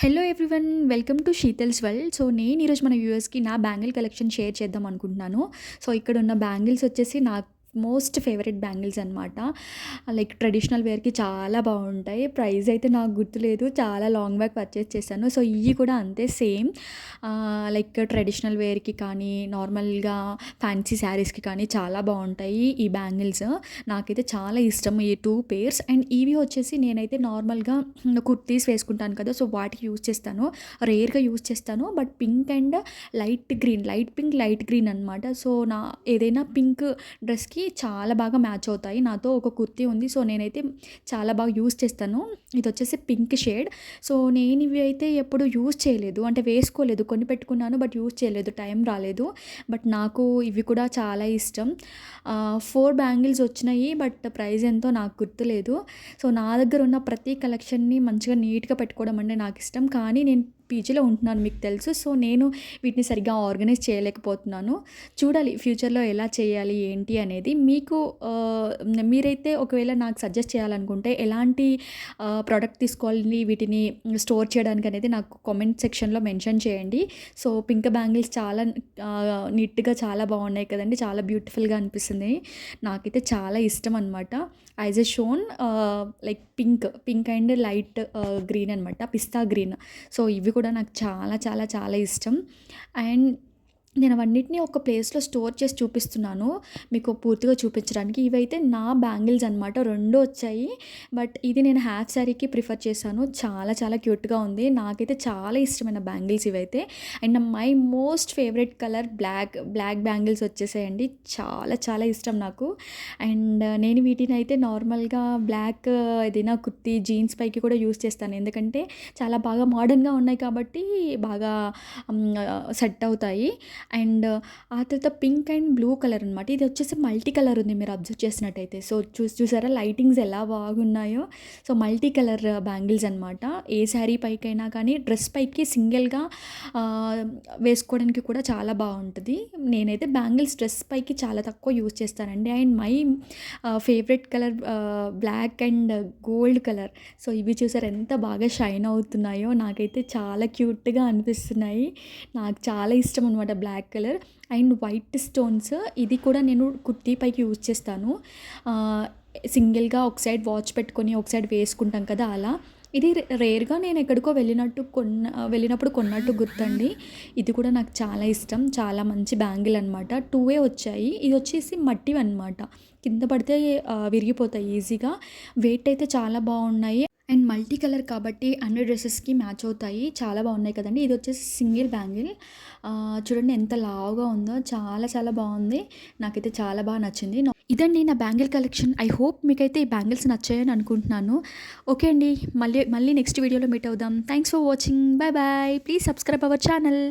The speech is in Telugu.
Hello everyone, welcome to Sheetal's world. So నేను ఈరోజు మన వ్యూవర్స్కి నా బ్యాంగిల్ కలెక్షన్ షేర్ చేద్దాం అనుకుంటున్నాను. సో ఇక్కడ ఉన్న బ్యాంగిల్స్ వచ్చేసి నాకు మోస్ట్ ఫేవరెట్ బ్యాంగిల్స్ అనమాట. లైక్ ట్రెడిషనల్ వేర్కి చాలా బాగుంటాయి. ప్రైస్ అయితే నాకు గుర్తులేదు, చాలా లాంగ్ బ్యాక్ పర్చేస్ చేశాను. సో ఇవి కూడా అంతే సేమ్. లైక్ ట్రెడిషనల్ వేర్కి కానీ నార్మల్గా ఫ్యాన్సీ శారీస్కి కానీ చాలా బాగుంటాయి ఈ బ్యాంగిల్స్. నాకైతే చాలా ఇష్టం ఈ టూ పేర్స్. అండ్ ఇవి వచ్చేసి నేనైతే నార్మల్గా కుర్తీస్ వేసుకుంటాను కదా, సో వాటికి యూజ్ చేస్తాను, రేర్గా యూజ్ చేస్తాను. But pink and light green, light pink light green అనమాట. సో నా ఏదైనా పింక్ డ్రెస్కి చాలా బాగా మ్యాచ్ అవుతాయి. నాతో ఒక కుర్తీ ఉంది, సో నేనైతే చాలా బాగా యూజ్ చేస్తాను. ఇది వచ్చేసి పింక్ షేడ్. సో నేను ఇవి అయితే ఎప్పుడు యూజ్ చేయలేదు, అంటే వేసుకోలేదు, కొని పెట్టుకున్నాను బట్ యూజ్ చేయలేదు, టైం రాలేదు. బట్ నాకు ఇవి కూడా చాలా ఇష్టం. 4 బ్యాంగిల్స్ వచ్చినాయి, బట్ ప్రైస్ ఎంతో నాకు గుర్తులేదు. సో నా దగ్గర ఉన్న ప్రతి కలెక్షన్ని మంచిగా నీట్గా పెట్టుకోవడం అంటే నాకు ఇష్టం. కానీ నేను పీజీలో ఉంటున్నాను, మీకు తెలుసు. సో నేను వీటిని సరిగ్గా ఆర్గనైజ్ చేయలేకపోతున్నాను. చూడాలి ఫ్యూచర్లో ఎలా చేయాలి ఏంటి అనేది. మీకు మీరైతే ఒకవేళ నాకు సజెస్ట్ చేయాలనుకుంటే ఎలాంటి ప్రోడక్ట్ తీసుకోవాలి వీటిని స్టోర్ చేయడానికి అనేది నాకు కామెంట్ సెక్షన్లో మెన్షన్ చేయండి. సో పింక్ బ్యాంగిల్స్ చాలా నీట్గా చాలా బాగున్నాయి కదండి, చాలా బ్యూటిఫుల్గా అనిపిస్తుంది. నాకైతే చాలా ఇష్టం అనమాట. As a shown like pink and light green అనమాట, పిస్తా గ్రీన్. సో ఇవి కూడా నాకు చాలా చాలా చాలా ఇష్టం. అండ్ నేను అవన్నిటిని ఒక ప్లేస్లో స్టోర్ చేసి చూపిస్తున్నాను మీకు పూర్తిగా చూపించడానికి. ఇవైతే నా బ్యాంగిల్స్ అనమాట, 2 వచ్చాయి. బట్ ఇది నేను హాఫ్ శారీకి ప్రిఫర్ చేశాను. చాలా చాలా క్యూట్గా ఉంది, నాకైతే చాలా ఇష్టమైన బ్యాంగిల్స్ ఇవైతే. And my most favourite colour black bangles వచ్చేసాయండి, చాలా చాలా ఇష్టం నాకు. అండ్ నేను వీటిని అయితే నార్మల్గా బ్లాక్ ఏదైనా కుర్తీ జీన్స్ పైకి కూడా యూస్ చేస్తాను, ఎందుకంటే చాలా బాగా మోడర్న్గా ఉన్నాయి కాబట్టి బాగా సెట్ అవుతాయి. అండ్ ఆ తర్వాత పింక్ అండ్ బ్లూ కలర్ అనమాట. ఇది వచ్చేసి మల్టీ కలర్ ఉంది, మీరు అబ్జర్వ్ చేసినట్టయితే. సో చూసారా లైటింగ్స్ ఎలా బాగున్నాయో. సో మల్టీ కలర్ బ్యాంగిల్స్ అనమాట. ఏ శారీ పైకైనా కానీ డ్రెస్ పైకి సింగిల్గా వేసుకోవడానికి కూడా చాలా బాగుంటుంది. నేనైతే బ్యాంగిల్స్ డ్రెస్ పైకి చాలా తక్కువ యూజ్ చేస్తానండి. And my favourite colour black and gold colour. So ఇవి చూసారు ఎంత బాగా షైన్ అవుతున్నాయో, నాకైతే చాలా క్యూట్గా అనిపిస్తున్నాయి. నాకు చాలా ఇష్టం అనమాట black colour. And white stones, ఇది కూడా నేను కుర్తీ పైకి యూజ్ చేస్తాను. సింగిల్గా ఒక సైడ్ వాచ్ పెట్టుకొని ఒక సైడ్ వేసుకుంటాం కదా, అలా. ఇది రేర్గా నేను ఎక్కడికో వెళ్ళినప్పుడు కొన్నట్టు గుర్తండి. ఇది కూడా నాకు చాలా ఇష్టం, చాలా మంచి బ్యాంగిల్ అనమాట. 2 వచ్చాయి. ఇది వచ్చేసి మట్టివి అనమాట, కింద పడితే విరిగిపోతాయి ఈజీగా. వెయిట్ అయితే చాలా బాగున్నాయి. అండ్ మల్టీ కలర్ కాబట్టి అన్ని డ్రెస్సెస్కి మ్యాచ్ అవుతాయి, చాలా బాగున్నాయి కదండి. ఇది వచ్చేసి సింగిల్ బ్యాంగిల్. చూడండి ఎంత లావుగా ఉందో, చాలా చాలా బాగుంది, నాకైతే చాలా బాగా నచ్చింది. ఇదండి నా బ్యాంగిల్ కలెక్షన్. ఐ హోప్ మీకైతే ఈ బ్యాంగిల్స్ నచ్చాయని అనుకుంటున్నాను. ఓకే అండి, మళ్ళీ నెక్స్ట్ వీడియోలో మీట్ అవుదాం. Thanks for watching. Bye bye. Please subscribe our channel.